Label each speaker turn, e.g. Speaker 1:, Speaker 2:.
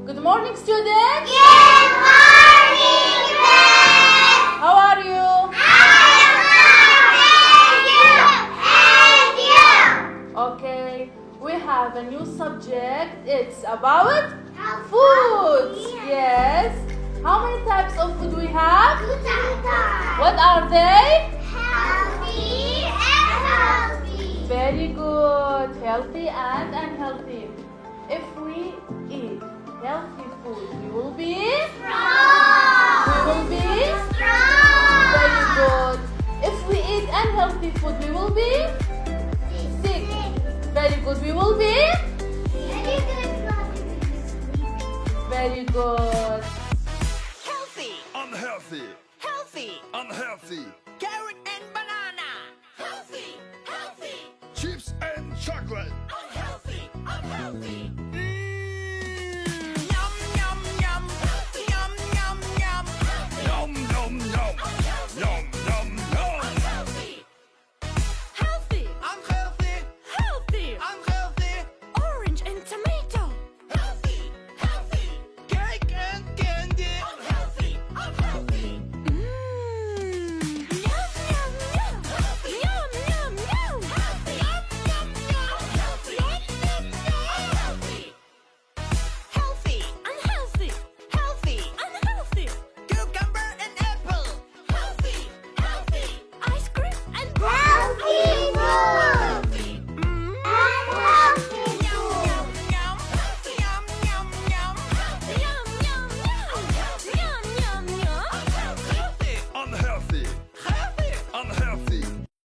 Speaker 1: Good morning, students.
Speaker 2: Good morning, class.
Speaker 1: How are you?
Speaker 2: And you.
Speaker 1: Okay, we have a new subject. It's about
Speaker 2: Healthy.
Speaker 1: food. Yes. How many types of food we have? What are they?
Speaker 2: Healthy and healthy.
Speaker 1: Very good. Healthy and unhealthy. If we eat healthy food, we will be. We will be. Very good. If we eat unhealthy food, we will be sick. Very good. We will be. Very good.
Speaker 3: Healthy,
Speaker 4: Unhealthy,
Speaker 3: healthy,
Speaker 4: unhealthy.